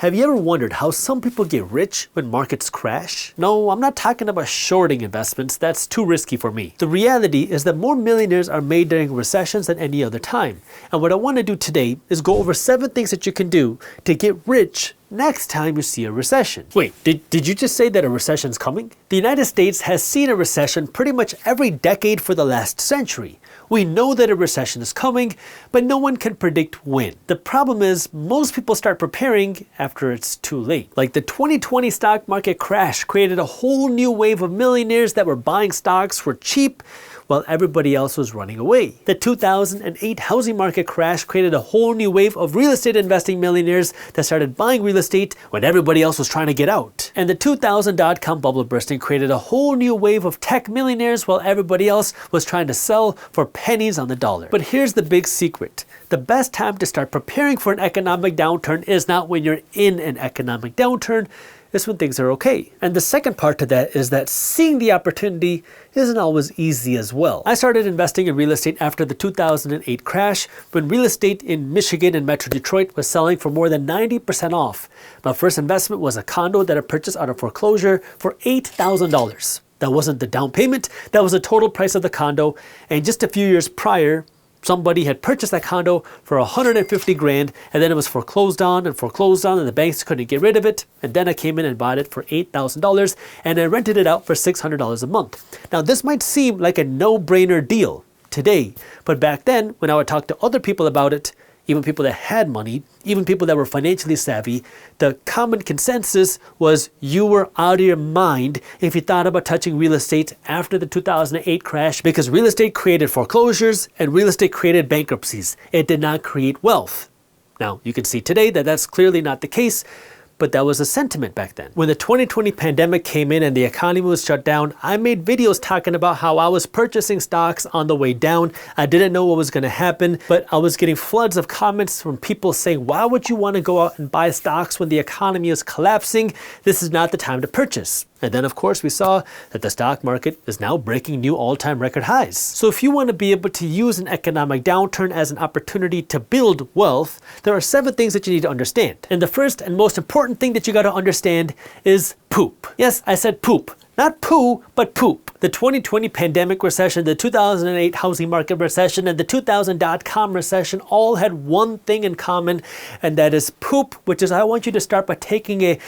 Have you ever wondered how some people get rich when markets crash? No, I'm not talking about shorting investments, that's too risky for me. The reality is that more millionaires are made during recessions than any other time. And what I want to do today is go over 7 things that you can do to get rich next time you see a recession. Wait, did you just say that a recession's coming? The United States has seen a recession pretty much every decade for the last century. We know that a recession is coming, but no one can predict when. The problem is most people start preparing after it's too late. Like the 2020 stock market crash created a whole new wave of millionaires that were buying stocks for cheap while everybody else was running away. The 2008 housing market crash created a whole new wave of real estate investing millionaires that started buying real estate when everybody else was trying to get out. And the 2000 dot-com bubble bursting created a whole new wave of tech millionaires while everybody else was trying to sell for pennies on the dollar. But here's the big secret. The best time to start preparing for an economic downturn is not when you're in an economic downturn, it's when things are okay. And the second part to that is that seeing the opportunity isn't always easy as well. I started investing in real estate after the 2008 crash when real estate in Michigan and Metro Detroit was selling for more than 90% off. My first investment was a condo that I purchased out of foreclosure for $8,000. That wasn't the down payment, that was the total price of the condo. And just a few years prior, somebody had purchased that condo for 150 grand and then it was foreclosed on and the banks couldn't get rid of it. And then I came in and bought it for $8,000 and I rented it out for $600 a month. Now this might seem like a no-brainer deal today, but back then when I would talk to other people about it, even people that had money, even people that were financially savvy, the common consensus was you were out of your mind if you thought about touching real estate after the 2008 crash, because real estate created foreclosures and real estate created bankruptcies. It did not create wealth. Now, you can see today that that's clearly not the case, but that was a sentiment back then. When the 2020 pandemic came in and the economy was shut down, I made videos talking about how I was purchasing stocks on the way down. I didn't know what was gonna happen, but I was getting floods of comments from people saying, why would you wanna go out and buy stocks when the economy is collapsing? This is not the time to purchase. And then of course we saw that the stock market is now breaking new all-time record highs. So if you want to be able to use an economic downturn as an opportunity to build wealth, there are 7 things that you need to understand. And the first and most important thing that you got to understand is poop. Yes, I said poop. Not poo, but poop. The 2020 pandemic recession, the 2008 housing market recession, and the 2000 dot-com recession all had one thing in common, and that is poop, which is I want you to start by taking a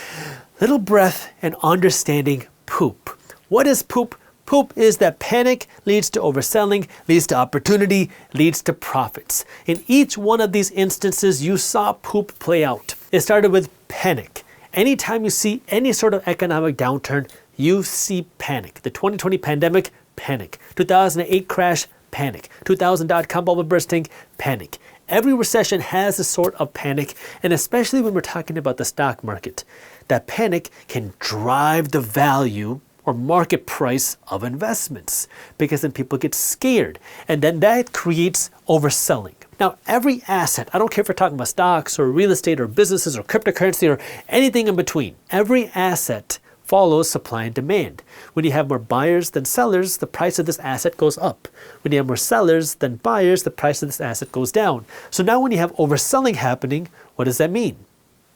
little breath and understanding poop. What is poop? Poop is that panic leads to overselling, leads to opportunity, leads to profits. In each one of these instances, you saw poop play out. It started with panic. Anytime you see any sort of economic downturn, you see panic. The 2020 pandemic, panic. 2008 crash, panic. 2000 dot-com bubble bursting, panic. Every recession has a sort of panic, and especially when we're talking about the stock market, that panic can drive the value or market price of investments because then people get scared, and then that creates overselling. Now, every asset, I don't care if we're talking about stocks or real estate or businesses or cryptocurrency or anything in between, every asset follows supply and demand. When you have more buyers than sellers, the price of this asset goes up. When you have more sellers than buyers, the price of this asset goes down. So now when you have overselling happening, what does that mean?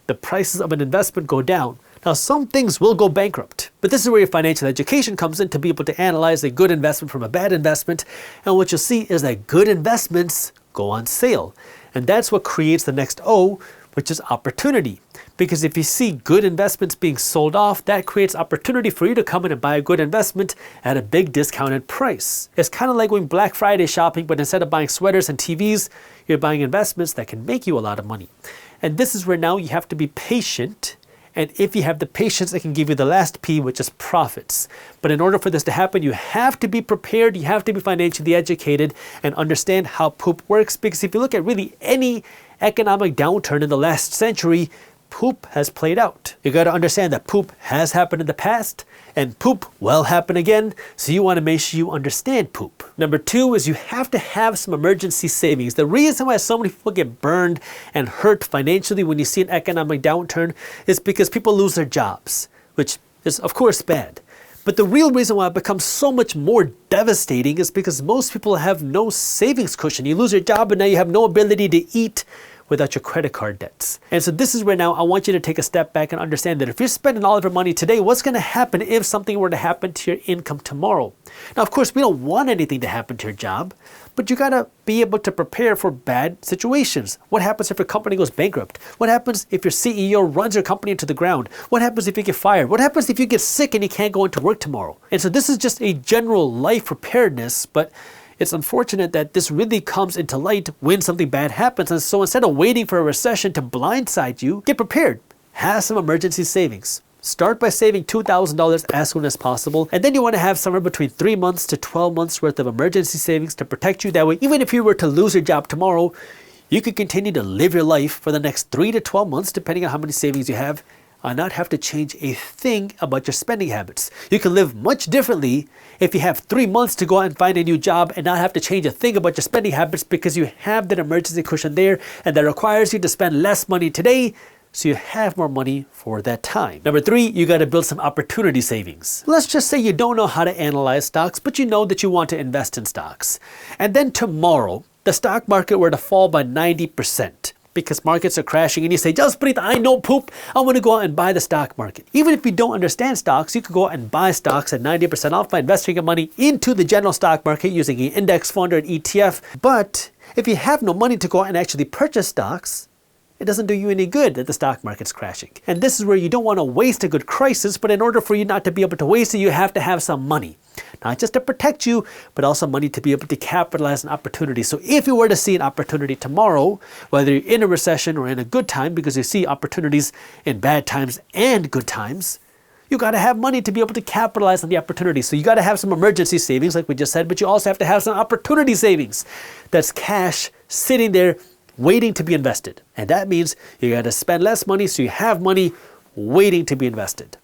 The prices of an investment go down. Now some things will go bankrupt, but this is where your financial education comes in to be able to analyze a good investment from a bad investment. And what you'll see is that good investments go on sale. And that's what creates the next O, which is opportunity. Because if you see good investments being sold off, that creates opportunity for you to come in and buy a good investment at a big discounted price. It's kind of like going Black Friday shopping, but instead of buying sweaters and TVs, you're buying investments that can make you a lot of money. And this is where now you have to be patient. And if you have the patience, it can give you the last P, which is profits. But in order for this to happen, you have to be prepared, you have to be financially educated and understand how poop works. Because if you look at really any economic downturn in the last century, poop has played out. You got to understand that poop has happened in the past and poop will happen again. So you want to make sure you understand poop. Number 2 is you have to have some emergency savings. The reason why so many people get burned and hurt financially when you see an economic downturn is because people lose their jobs, which is of course bad. But the real reason why it becomes so much more devastating is because most people have no savings cushion. You lose your job and now you have no ability to eat without your credit card debts. And so this is where now I want you to take a step back and understand that if you're spending all of your money today, what's going to happen if something were to happen to your income tomorrow? Now, of course, we don't want anything to happen to your job, but you got to be able to prepare for bad situations. What happens if your company goes bankrupt? What happens if your CEO runs your company into the ground? What happens if you get fired? What happens if you get sick and you can't go into work tomorrow? And so this is just a general life preparedness, but it's unfortunate that this really comes into light when something bad happens. And so instead of waiting for a recession to blindside you, get prepared. Have some emergency savings. Start by saving $2,000 as soon as possible, and then you want to have somewhere between 3 months to 12 months worth of emergency savings to protect you. That way, even if you were to lose your job tomorrow, you could continue to live your life for the next 3 to 12 months, depending on how many savings you have, and not have to change a thing about your spending habits. You can live much differently if you have 3 months to go out and find a new job and not have to change a thing about your spending habits, because you have that emergency cushion there, and that requires you to spend less money today so you have more money for that time. Number 3, you got to build some opportunity savings. Let's just say you don't know how to analyze stocks, but you know that you want to invest in stocks. And then tomorrow, the stock market were to fall by 90% because markets are crashing, and you say, Jaspreet, I know poop. I want to go out and buy the stock market. Even if you don't understand stocks, you could go out and buy stocks at 90% off by investing your money into the general stock market using an index fund or an ETF. But if you have no money to go out and actually purchase stocks, it doesn't do you any good that the stock market's crashing. And this is where you don't want to waste a good crisis, but in order for you not to be able to waste it, you have to have some money. Not just to protect you, but also money to be able to capitalize on opportunities. So if you were to see an opportunity tomorrow, whether you're in a recession or in a good time, because you see opportunities in bad times and good times, you got to have money to be able to capitalize on the opportunity. So you got to have some emergency savings, like we just said, but you also have to have some opportunity savings. That's cash sitting there waiting to be invested. And that means you got to spend less money so you have money waiting to be invested.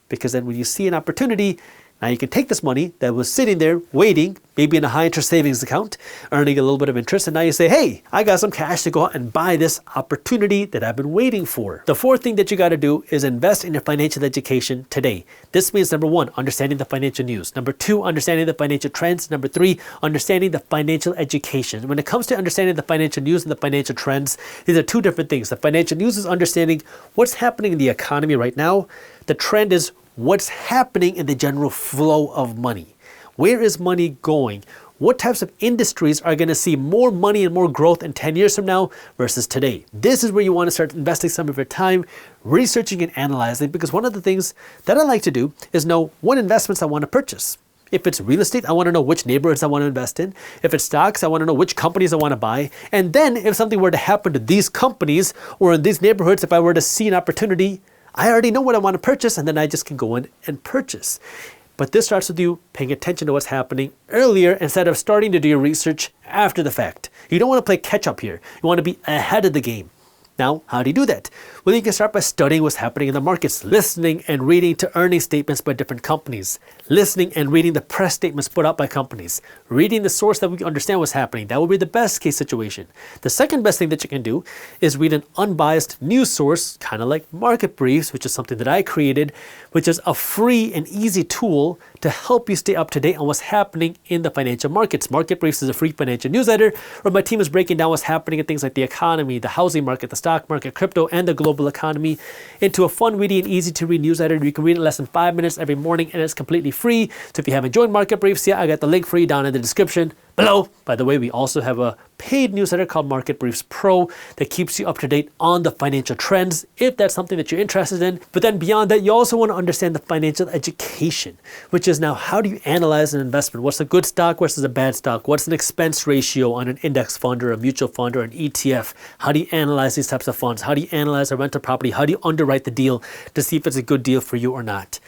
Because then when you see an opportunity, now you can take this money that was sitting there waiting, maybe in a high interest savings account, earning a little bit of interest, and now you say, hey, I got some cash to go out and buy this opportunity that I've been waiting for. The 4th thing that you got to do is invest in your financial education today. This means, number 1, understanding the financial news. Number 2, understanding the financial trends. Number 3, understanding the financial education. When it comes to understanding the financial news and the financial trends, these are 2 different things. The financial news is understanding what's happening in the economy right now. The trend is what's happening in the general flow of money. Where is money going? What types of industries are going to see more money and more growth in 10 years from now versus today? This is where you want to start investing some of your time, researching and analyzing, because one of the things that I like to do is know what investments I want to purchase. If it's real estate, I want to know which neighborhoods I want to invest in. If it's stocks, I want to know which companies I want to buy. And then if something were to happen to these companies or in these neighborhoods, if I were to see an opportunity, I already know what I want to purchase, and then I just can go in and purchase. But this starts with you paying attention to what's happening earlier instead of starting to do your research after the fact. You don't want to play catch up here. You want to be ahead of the game. Now, how do you do that? Well, you can start by studying what's happening in the markets, listening and reading to earnings statements by different companies, listening and reading the press statements put out by companies, reading the source that we understand what's happening. That would be the best case situation. The second best thing that you can do is read an unbiased news source, kind of like Market Briefs, which is something that I created, which is a free and easy tool to help you stay up to date on what's happening in the financial markets. Market Briefs is a free financial newsletter where my team is breaking down what's happening in things like the economy, the housing market, the stock market, crypto, and the global economy into a fun, witty, and easy to read newsletter. You can read it in less than 5 minutes every morning, and it's completely free. So if you haven't joined Market Briefs yet, I got the link for you down in the description below. By the way, we also have a paid newsletter called Market Briefs Pro that keeps you up to date on the financial trends if that's something that you're interested in. But then beyond that, you also want to understand the financial education, which is now how do you analyze an investment? What's a good stock versus a bad stock? What's an expense ratio on an index fund or a mutual fund or an ETF? How do you analyze these types of funds? How do you analyze a rental property? How do you underwrite the deal to see if it's a good deal for you or not?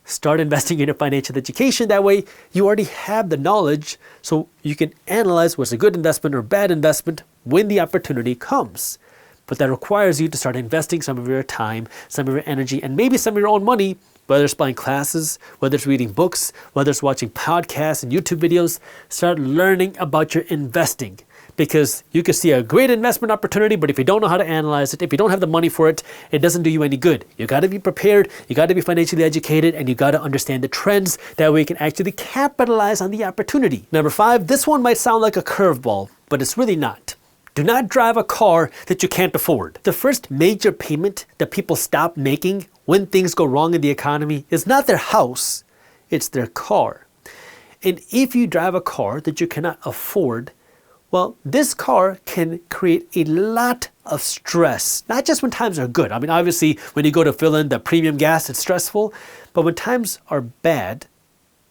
Start investing in your financial education. That way, you already have the knowledge so you can analyze what's a good investment or bad investment when the opportunity comes. But that requires you to start investing some of your time, some of your energy, and maybe some of your own money, whether it's buying classes, whether it's reading books, whether it's watching podcasts and YouTube videos. Start learning about your investing. Because you can see a great investment opportunity, but if you don't know how to analyze it, if you don't have the money for it, it doesn't do you any good. You got to be prepared, you got to be financially educated, and you got to understand the trends. That way you can actually capitalize on the opportunity. Number 5, this one might sound like a curveball, but it's really not. Do not drive a car that you can't afford. The first major payment that people stop making when things go wrong in the economy is not their house, it's their car. And if you drive a car that you cannot afford, well, this car can create a lot of stress, not just when times are good. I mean, obviously, when you go to fill in the premium gas, it's stressful, but when times are bad,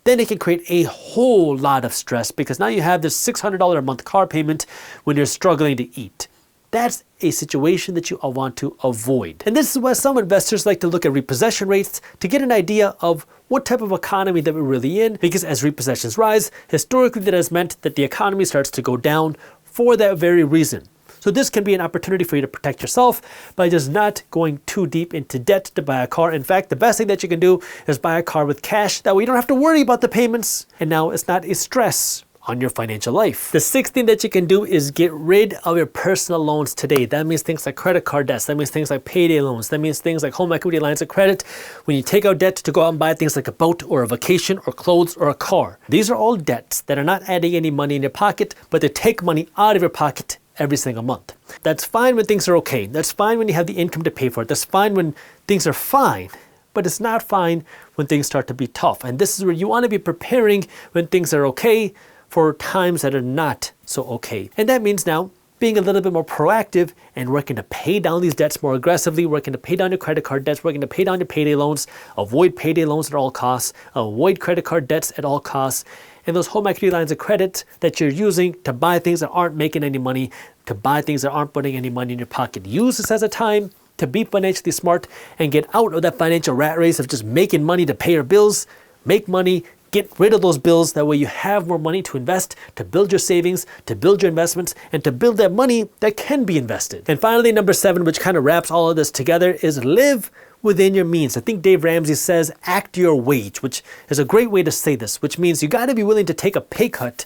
then it can create a whole lot of stress because now you have this $600 a month car payment when you're struggling to eat. That's a situation that you want to avoid. And this is why some investors like to look at repossession rates to get an idea of what type of economy that we're really in, because as repossessions rise, historically that has meant that the economy starts to go down for that very reason. So this can be an opportunity for you to protect yourself by just not going too deep into debt to buy a car. In fact, the best thing that you can do is buy a car with cash. That way you don't have to worry about the payments. And now it's not a stress on your financial life. The sixth thing that you can do is get rid of your personal loans today. That means things like credit card debts. That means things like payday loans. That means things like home equity lines of credit. When you take out debt to go out and buy things like a boat or a vacation or clothes or a car. These are all debts that are not adding any money in your pocket, but they take money out of your pocket every single month. That's fine when things are okay. That's fine when you have the income to pay for it. That's fine when things are fine. But it's not fine when things start to be tough. And this is where you want to be preparing when things are okay for times that are not so okay. And that means now being a little bit more proactive and working to pay down these debts more aggressively, working to pay down your credit card debts, working to pay down your payday loans, avoid payday loans at all costs, avoid credit card debts at all costs, and those home equity lines of credit that you're using to buy things that aren't making any money, to buy things that aren't putting any money in your pocket. Use this as a time to be financially smart and get out of that financial rat race of just making money to pay your bills. Make money, get rid of those bills. That way you have more money to invest, to build your savings, to build your investments, and to build that money that can be invested. And finally, number 7, which kind of wraps all of this together, is live within your means. I think Dave Ramsey says, act your wage, which is a great way to say this, which means you got to be willing to take a pay cut.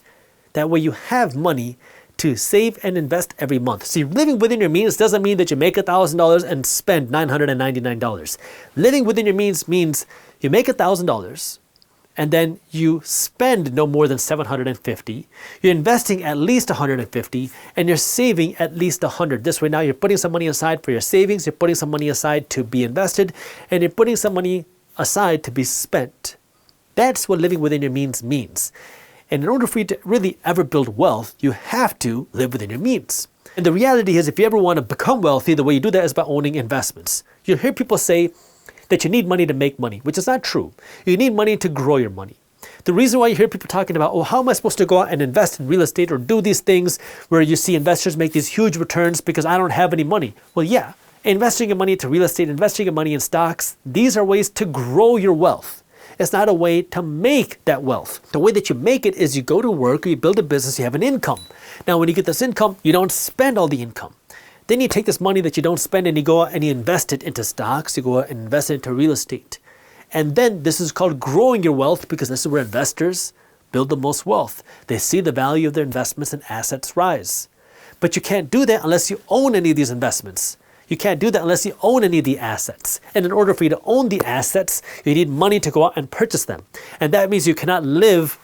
That way you have money to save and invest every month. See, living within your means doesn't mean that you make $1,000 and spend $999. Living within your means you make $1,000 and then you spend no more than $750. You're investing at least $150 and you're saving at least $100. This way now you're putting some money aside for your savings, you're putting some money aside to be invested, and you're putting some money aside to be spent. That's what living within your means. And in order for you to really ever build wealth, you have to live within your means. And the reality is, if you ever want to become wealthy, the way you do that is by owning investments. You hear people say that you need money to make money, which is not true. You need money to grow your money. The reason why you hear people talking about, oh, how am I supposed to go out and invest in real estate or do these things where you see investors make these huge returns because I don't have any money? Well, yeah, investing your money into real estate, investing your money in stocks, these are ways to grow your wealth. It's not a way to make that wealth. The way that you make it is you go to work or you build a business, you have an income. Now, when you get this income, you don't spend all the income. Then you take this money that you don't spend and you go out and you invest it into stocks, you go out and invest it into real estate. And then this is called growing your wealth, because this is where investors build the most wealth. They see the value of their investments and assets rise. But you can't do that unless you own any of these investments. You can't do that unless you own any of the assets. And in order for you to own the assets, you need money to go out and purchase them. And that means you cannot live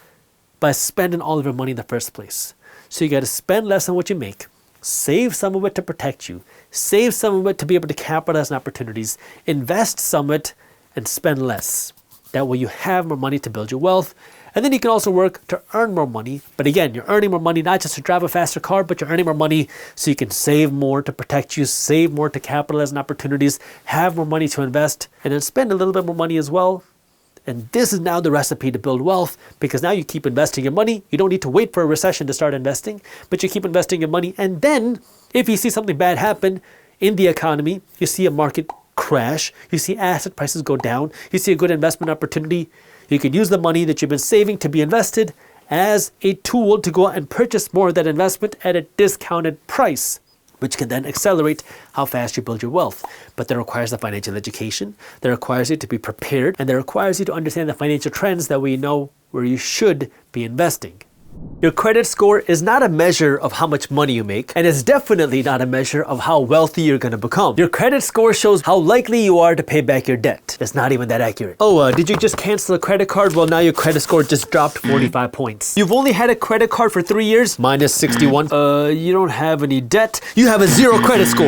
by spending all of your money in the first place. So you got to spend less than what you make, save some of it to protect you, save some of it to be able to capitalize on opportunities, invest some of it, and spend less. That way you have more money to build your wealth. And then you can also work to earn more money. But again, you're earning more money not just to drive a faster car, but you're earning more money so you can save more to protect you, save more to capitalize on opportunities, have more money to invest, and then spend a little bit more money as well. And this is now the recipe to build wealth, because now you keep investing your money. You don't need to wait for a recession to start investing, but you keep investing your money. And then if you see something bad happen in the economy, you see a market crash, you see asset prices go down, you see a good investment opportunity, you can use the money that you've been saving to be invested as a tool to go out and purchase more of that investment at a discounted price, which can then accelerate how fast you build your wealth. But that requires the financial education, that requires you to be prepared, and that requires you to understand the financial trends that we know where you should be investing. Your credit score is not a measure of how much money you make, and it's definitely not a measure of how wealthy you're gonna become. Your credit score shows how likely you are to pay back your debt. It's not even that accurate. Oh, did you just cancel a credit card? Well, now your credit score just dropped 45 points. You've only had a credit card for 3 years? Minus 61. You don't have any debt. You have a 0 credit score.